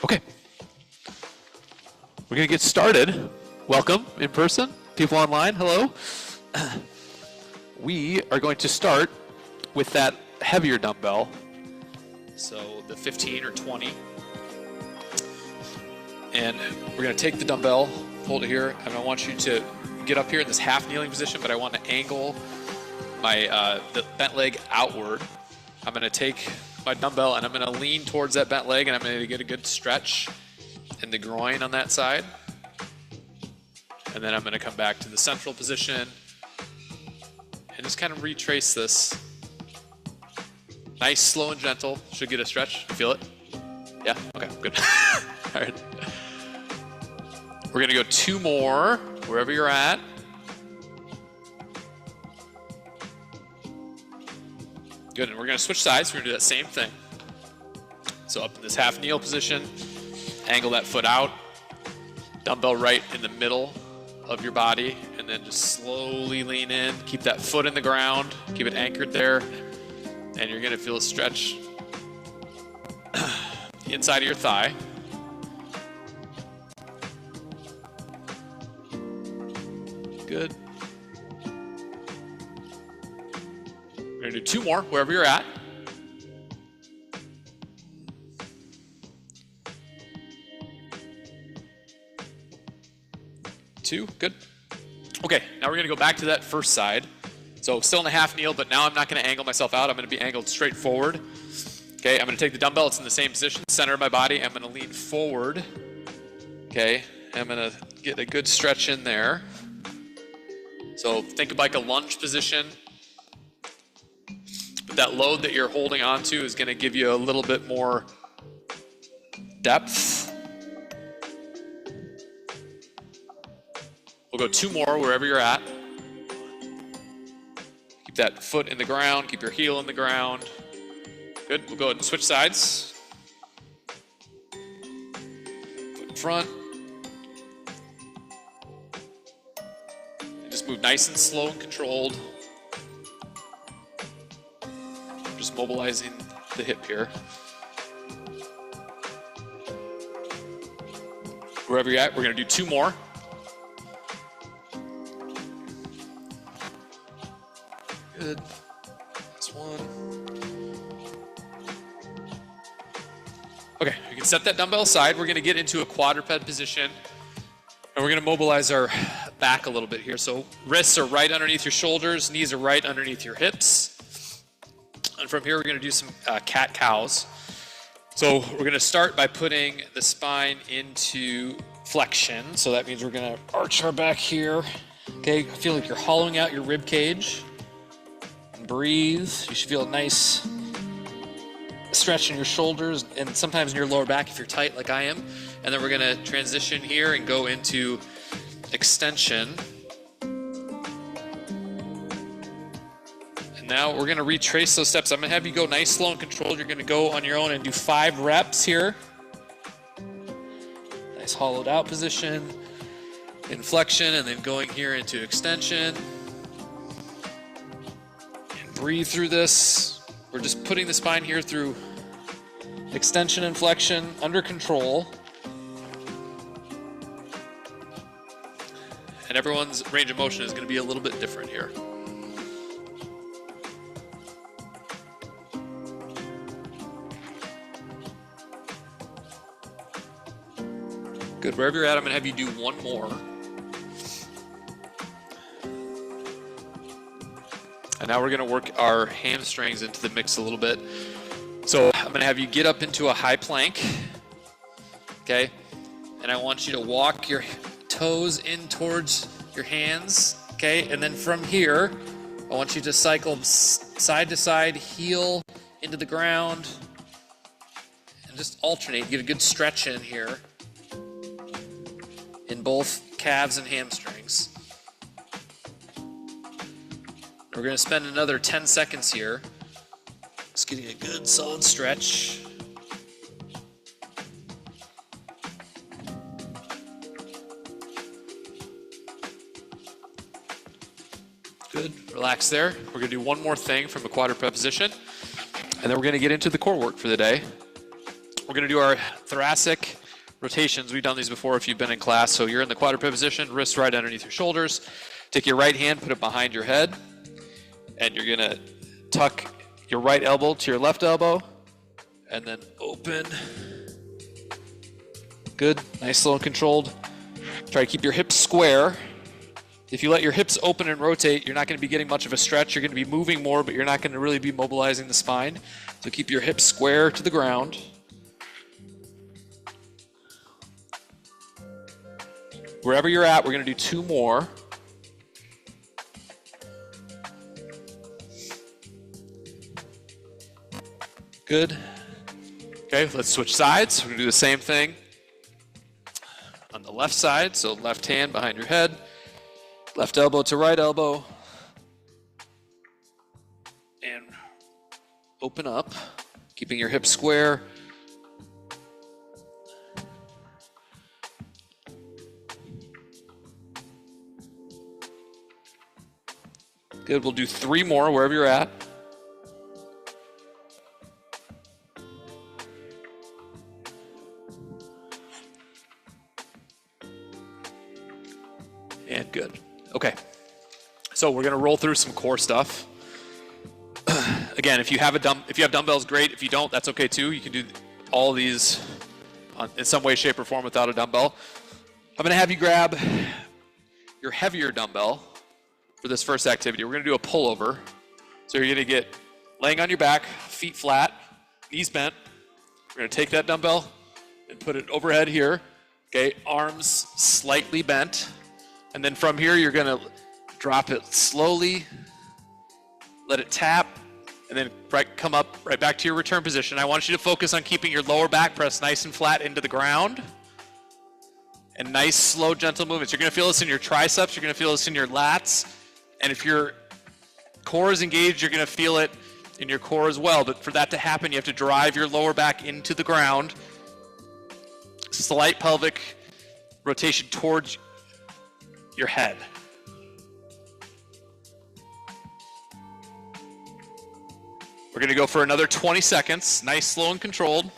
Okay. We're going to get started. Welcome in person, people online, hello. We are going to start with that heavier dumbbell. So the 15 or 20. And we're going to take the dumbbell, hold it here, and I want you to get up here in this half kneeling position, but I want to angle my the bent leg outward. I'm going to take my dumbbell and I'm going to lean towards that bent leg, and I'm going to get a good stretch in the groin on that side. And then I'm going to come back to the central position and just kind of retrace this. Nice, slow and gentle. Should get a stretch. You feel it? Yeah? Okay, good. All right. We're going to go 2 more, wherever you're at. Good, and we're going to switch sides. We're going to do that same thing. So up in this half kneel position, angle that foot out, dumbbell right in the middle of your body, and then just slowly lean in. Keep that foot in the ground, keep it anchored there, and you're going to feel a stretch inside of your thigh. Good. We're going to do 2 more, wherever you're at. Two, good. Okay, now we're going to go back to that first side. So still in the half kneel, but now I'm not going to angle myself out. I'm going to be angled straight forward. Okay, I'm going to take the dumbbell. It's in the same position, center of my body. I'm going to lean forward. Okay, I'm going to get a good stretch in there. So think of like a lunge position. But that load that you're holding onto is going to give you a little bit more depth. We'll go 2 more wherever you're at. Keep that foot in the ground, keep your heel in the ground. Good, we'll go ahead and switch sides. Foot in front. And just move nice and slow and controlled. Just mobilizing the hip here. Wherever you're at, we're going to do 2 more. Good. That's 1. Okay, you can set that dumbbell aside. We're going to get into a quadruped position, and we're going to mobilize our back a little bit here. So wrists are right underneath your shoulders, knees are right underneath your hips. And from here, we're going to do some cat-cows. So we're going to start by putting the spine into flexion. So that means we're going to arch our back here. Okay, feel like you're hollowing out your rib cage. Breathe. You should feel a nice stretch in your shoulders and sometimes in your lower back if you're tight like I am. And then we're going to transition here and go into extension. And now we're going to retrace those steps. I'm going to have you go nice, slow, and controlled. You're going to go on your own and do 5 reps here. Nice hollowed out position, inflection, and then going here into extension. Breathe through this. We're just putting the spine here through extension and flexion under control. And everyone's range of motion is going to be a little bit different here. Good. Wherever you're at, I'm going to have you do 1 more. And now we're going to work our hamstrings into the mix a little bit. So I'm going to have you get up into a high plank, okay? And I want you to walk your toes in towards your hands, okay? And then from here, I want you to cycle side to side, heel into the ground, and just alternate. Get a good stretch in here in both calves and hamstrings. We're going to spend another 10 seconds here. Just getting a good solid stretch. Good. Relax there. We're going to do 1 more thing from a quadruped position, and then we're going to get into the core work for the day. We're we're going to do our thoracic rotations. We've done these before if you've been in class. So you're in the quadruped position, wrists right underneath your shoulders. Take your right hand, put it behind your head, and you're going to tuck your right elbow to your left elbow, and then open. Good, nice, slow, and controlled. Try to keep your hips square. If you let your hips open and rotate, you're not going to be getting much of a stretch. You're going to be moving more, but you're not going to really be mobilizing the spine. So keep your hips square to the ground. Wherever you're at, we're going to do 2 more. Good. Okay, let's switch sides. We're going to do the same thing on the left side. So left hand behind your head, left elbow to right elbow, and open up, keeping your hips square. Good, we'll do 3 more wherever you're at. And good. Okay, so we're gonna roll through some core stuff. Again, if you have dumbbells, great. If you don't, that's okay too. You can do all these in some way, shape, or form without a dumbbell. I'm gonna have you grab your heavier dumbbell for this first activity. We're gonna do a pullover. So you're gonna get laying on your back, feet flat, knees bent. We're gonna take that dumbbell and put it overhead here. Okay, arms slightly bent. And then from here, you're gonna drop it slowly, let it tap, and then come up right back to your return position. I want you to focus on keeping your lower back pressed nice and flat into the ground. And nice, slow, gentle movements. You're gonna feel this in your triceps, you're gonna feel this in your lats, and if your core is engaged, you're gonna feel it in your core as well. But for that to happen, you have to drive your lower back into the ground. Slight pelvic rotation towards your head. We're gonna go for another 20 seconds. Nice, slow, and controlled.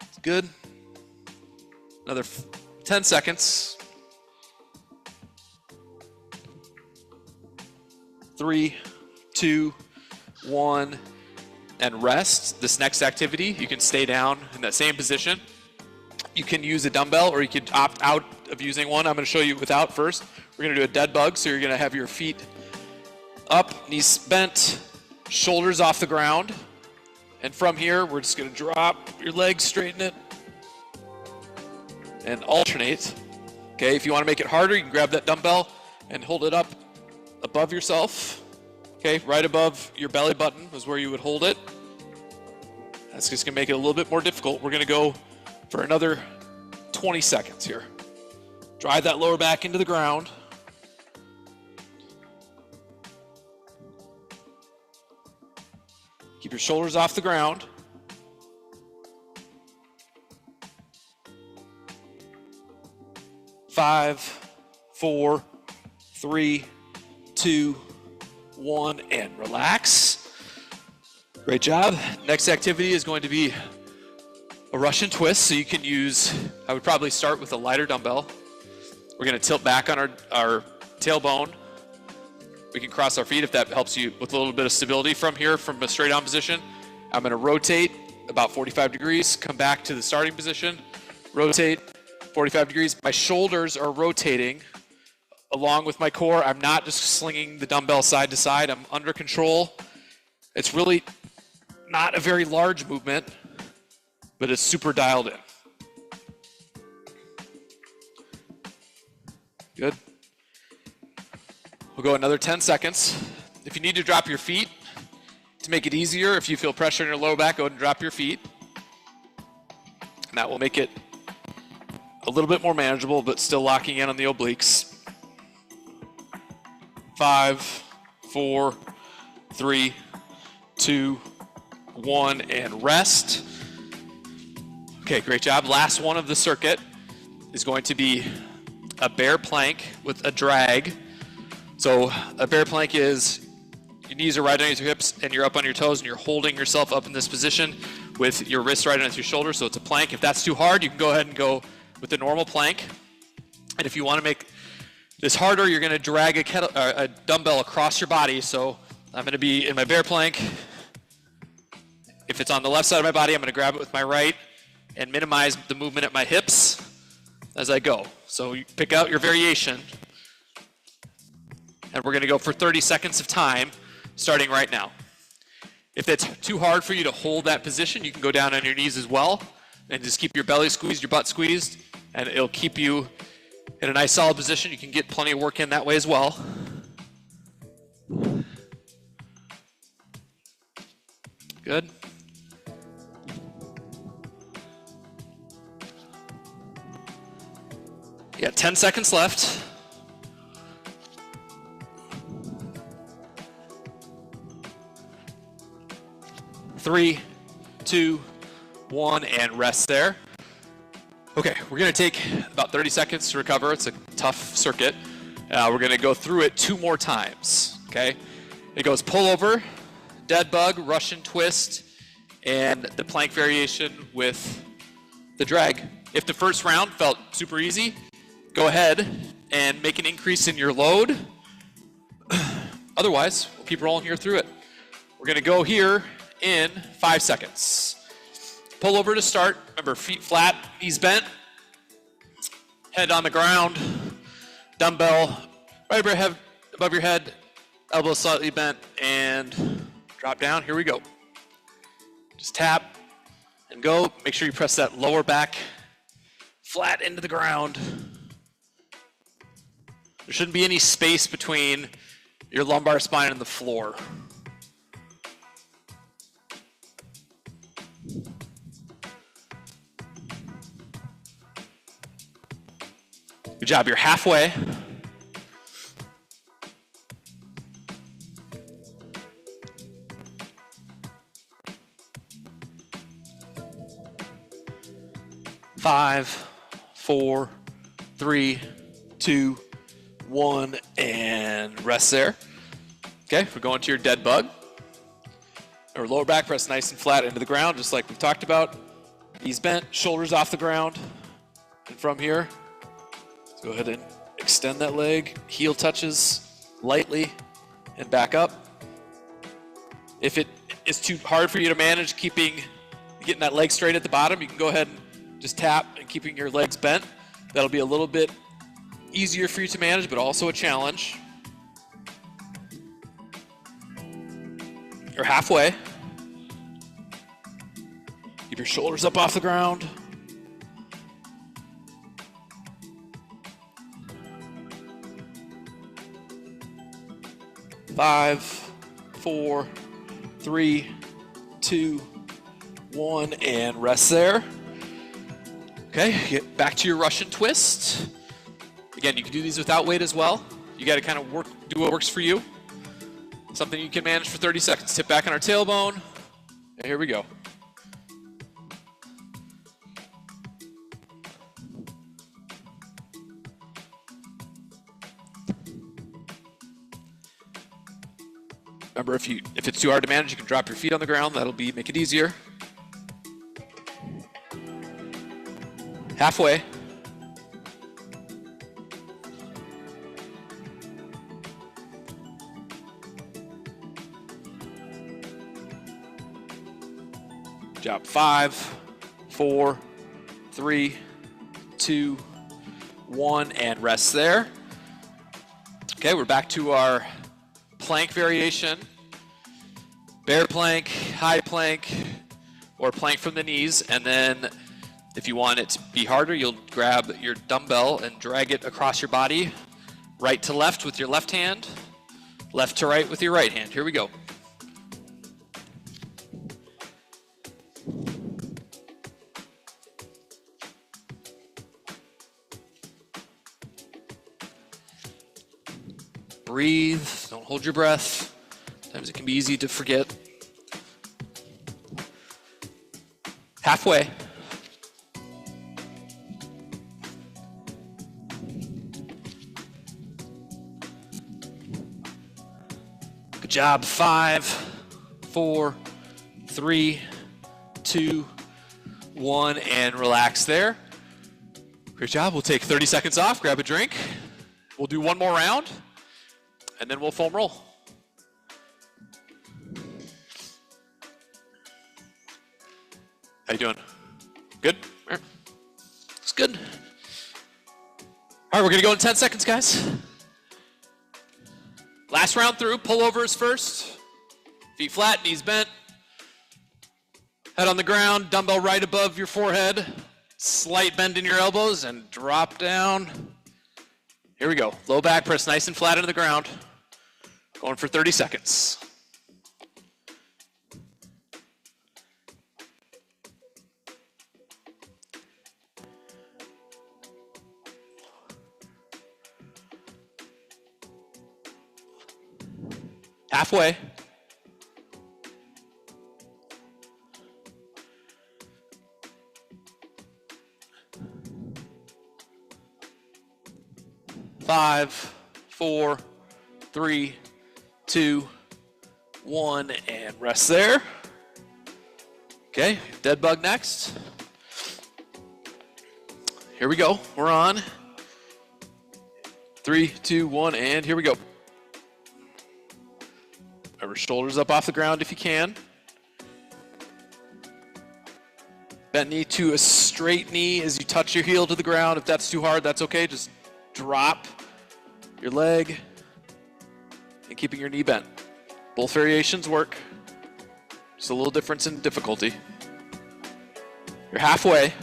It's good. Another 10 seconds. 3, 2, 1. And rest. This next activity, you can stay down in that same position. You can use a dumbbell or you can opt out of using one. I'm going to show you without first. We're going to do a dead bug. So you're going to have your feet up, knees bent, shoulders off the ground. And from here, we're just going to drop your legs, straighten it, and alternate. Okay, if you want to make it harder, you can grab that dumbbell and hold it up above yourself. Okay, right above your belly button is where you would hold it. That's just gonna make it a little bit more difficult. We're gonna go for another 20 seconds here. Drive that lower back into the ground. Keep your shoulders off the ground. Five, 4, 3, 2, 1, and relax. Great job. Next activity is going to be a Russian twist. So you can use, I would probably start with a lighter dumbbell. We're going to tilt back on our tailbone. We can cross our feet if that helps you with a little bit of stability from here, from a straight on position. I'm going to rotate about 45 degrees, come back to the starting position, rotate 45 degrees. My shoulders are rotating along with my core. I'm not just slinging the dumbbell side to side. I'm under control. It's really not a very large movement, but it's super dialed in. Good. We'll go another 10 seconds. If you need to drop your feet, to make it easier, if you feel pressure in your lower back, go ahead and drop your feet. And that will make it a little bit more manageable, but still locking in on the obliques. 5, 4, 3, 2, 1, and rest. Okay, great job. Last one of the circuit is going to be a bear plank with a drag. So a bear plank is your knees are right underneath your hips and you're up on your toes and you're holding yourself up in this position with your wrists right underneath your shoulders. So it's a plank. If that's too hard, you can go ahead and go with the normal plank. And if you want to make this harder, you're going to drag a dumbbell across your body. So I'm going to be in my bear plank. If it's on the left side of my body, I'm going to grab it with my right and minimize the movement at my hips as I go. So you pick out your variation. And we're going to go for 30 seconds of time, starting right now. If it's too hard for you to hold that position, you can go down on your knees as well and just keep your belly squeezed, your butt squeezed, and it'll keep you in a nice solid position. You can get plenty of work in that way as well. Good. You got 10 seconds left. Three, two, one, and rest there. Okay, we're gonna take about 30 seconds to recover. It's a tough circuit. We're gonna go through it 2 more times, okay? It goes pull over, dead bug, Russian twist, and the plank variation with the drag. If the first round felt super easy, go ahead and make an increase in your load. Otherwise, we'll keep rolling here through it. We're gonna go here in 5 seconds. Pull over to start. Remember, feet flat, knees bent, head on the ground, dumbbell right above your head, elbows slightly bent, and drop down. Here we go. Just tap and go. Make sure you press that lower back flat into the ground. There shouldn't be any space between your lumbar spine and the floor. Good job, you're halfway. Five, 4, 3, 2, 1, and rest there. Okay, we're going to your dead bug. Our lower back press nice and flat into the ground, just like we've talked about. Knees bent, shoulders off the ground. And from here, go ahead and extend that leg, heel touches lightly, and back up. If it is too hard for you to manage getting that leg straight at the bottom, you can go ahead and just tap and keeping your legs bent. That'll be a little bit easier for you to manage, but also a challenge. You're halfway. Keep your shoulders up off the ground. Five, 4, 3, 2, 1, and rest there. Okay, get back to your Russian twist. Again, you can do these without weight as well. You got to kind of do what works for you. Something you can manage for 30 seconds. Tip back on our tailbone. And here we go. Remember, if it's too hard to manage, you can drop your feet on the ground. That'll make it easier. Halfway. Good job. 5, 4, 3, 2, 1, and rest there. Okay, we're back to our plank variation. Bear plank, high plank, or plank from the knees. And then if you want it to be harder, you'll grab your dumbbell and drag it across your body, right to left with your left hand, left to right with your right hand. Here we go. Breathe, don't hold your breath. Sometimes it can be easy to forget. Halfway. Good job. 5, 4, 3, 2, 1, and relax there. Great job. We'll take 30 seconds off, grab a drink. We'll do one more round, and then we'll foam roll. How you doing? Good? All right. Looks good. All right, we're gonna go in 10 seconds, guys. Last round through, pullovers first. Feet flat, knees bent. Head on the ground, dumbbell right above your forehead. Slight bend in your elbows and drop down. Here we go. Low back press nice and flat into the ground. Going for 30 seconds. Halfway. Five, 4, 3, 2, 1, and rest there. Okay, dead bug next. Here we go. We're on. 3, 2, 1, and here we go. Our shoulders up off the ground if you can. Bent knee to a straight knee as you touch your heel to the ground. If that's too hard, that's okay. Just drop your leg and keeping your knee bent. Both variations work. Just a little difference in difficulty. You're halfway.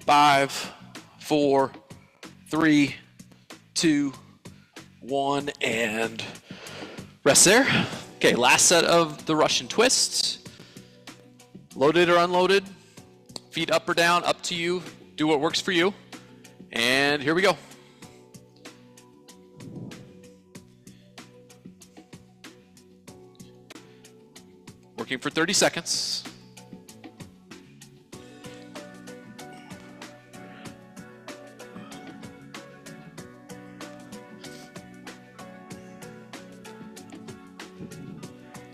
Five, 4, 3, 2, 1, and rest there. Okay, last set of the Russian twists. Loaded or unloaded, feet up or down, up to you. Do what works for you. And here we go. Working for 30 seconds.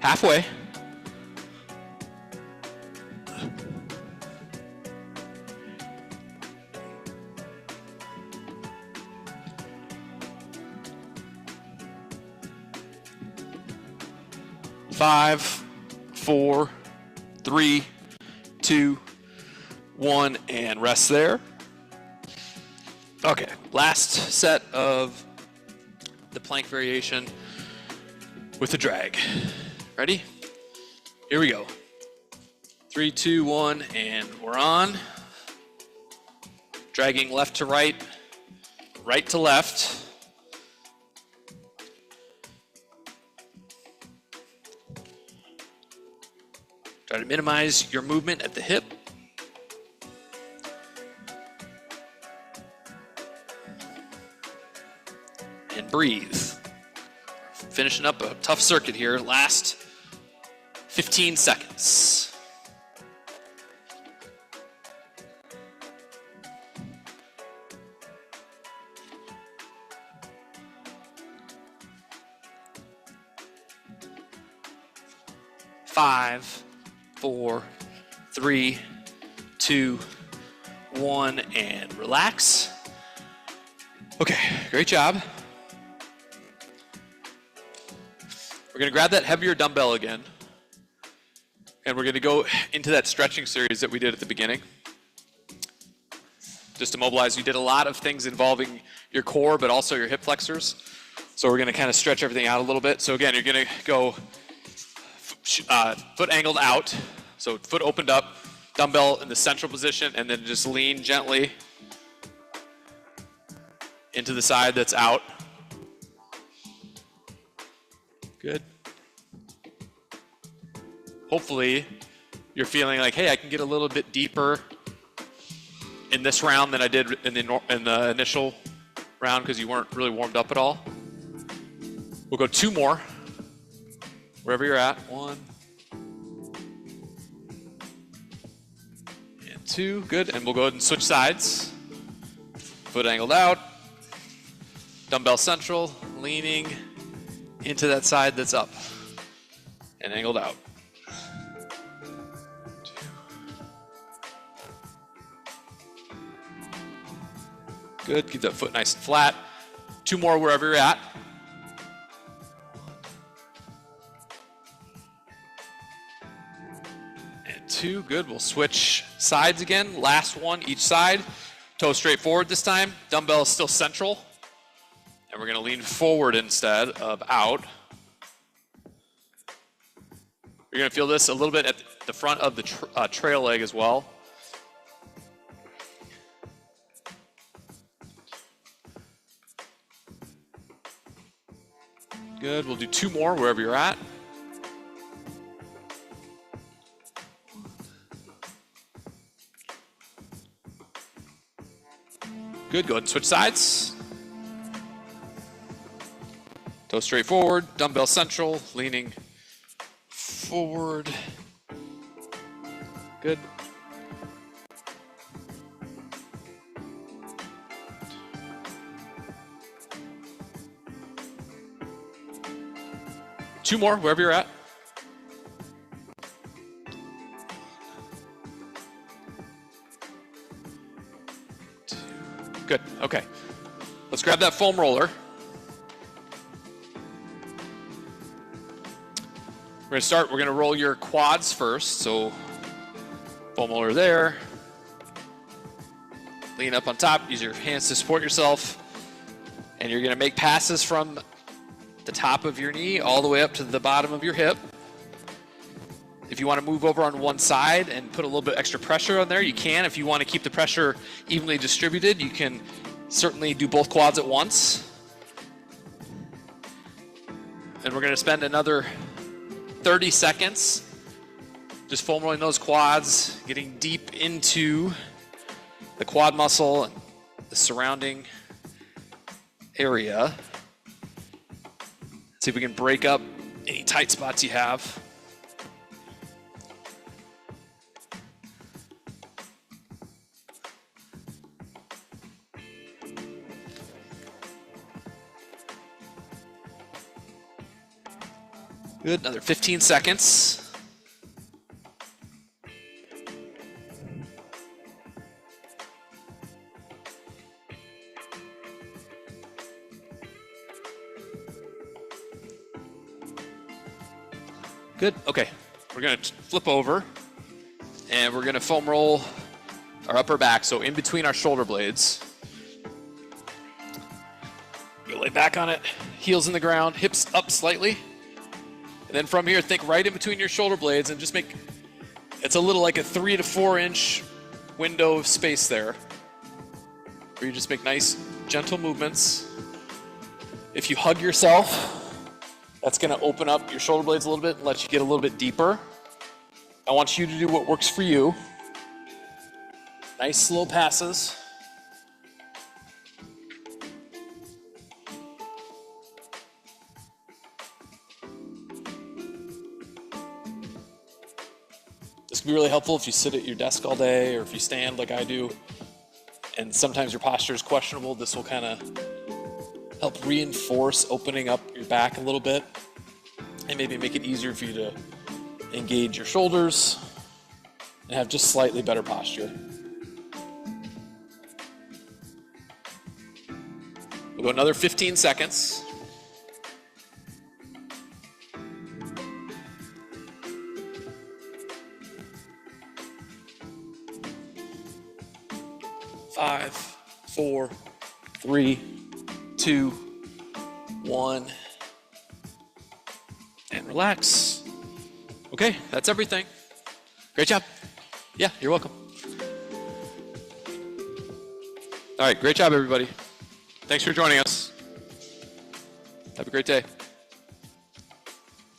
Halfway. Five, 4, 3, 2, 1, and rest there. Okay, last set of the plank variation with the drag. Ready? Here we go. 3, 2, 1, and we're on. Dragging left to right, right to left. Try to minimize your movement at the hip. And breathe. Finishing up a tough circuit here. Last 15 seconds. Five, 4, 3, 2, 1, and relax. Okay, great job. We're gonna grab that heavier dumbbell again, and we're gonna go into that stretching series that we did at the beginning. Just to mobilize, we did a lot of things involving your core, but also your hip flexors. So we're gonna kind of stretch everything out a little bit. So again, you're gonna go foot angled out, so foot opened up, dumbbell in the central position, and then just lean gently into the side that's out. Good. Hopefully, you're feeling like, hey, I can get a little bit deeper in this round than I did in the initial round because you weren't really warmed up at all. We'll go 2 more. Wherever you're at. 1, 2, good. And we'll go ahead and switch sides. Foot angled out. Dumbbell central, leaning into that side that's up. And angled out. 2. Good, keep that foot nice and flat. 2 more wherever you're at. And 2, good. We'll switch sides again. Last one, each side. Toe straight forward this time. Dumbbell is still central. And we're going to lean forward instead of out. You're going to feel this a little bit at the front of the trail leg as well. Good. We'll do 2 more wherever you're at. Good. Go ahead and switch sides. Toe straight forward. Dumbbell central. Leaning forward. Good. Two more, wherever you're at. Good, okay. Let's grab that foam roller. We're gonna start, we're gonna roll your quads first. So foam roller there. Lean up on top, use your hands to support yourself. And you're gonna make passes from the top of your knee all the way up to the bottom of your hip. If you want to move over on one side and put a little bit extra pressure on there, you can. If you want to keep the pressure evenly distributed, you can certainly do both quads at once. And we're going to spend another 30 seconds just foam rolling those quads, getting deep into the quad muscle and the surrounding area. See if we can break up any tight spots you have. Good, another 15 seconds. Good, okay. We're gonna flip over and we're gonna foam roll our upper back, so in between our shoulder blades. You lay back on it, heels in the ground, hips up slightly. And then from here, think right in between your shoulder blades and just make, it's a little like a 3 to 4 inch window of space there, where you just make nice, gentle movements. If you hug yourself, that's gonna open up your shoulder blades a little bit and let you get a little bit deeper. I want you to do what works for you. Nice slow passes. This can be really helpful if you sit at your desk all day or if you stand like I do and sometimes your posture is questionable. This will kind of help reinforce opening up your back a little bit and maybe make it easier for you to engage your shoulders and have just slightly better posture. We'll go another 15 seconds. Five, 4, 3, 2, 1, and relax. Okay, that's everything. Great job. Yeah, you're welcome. All right, great job, everybody. Thanks for joining us. Have a great day.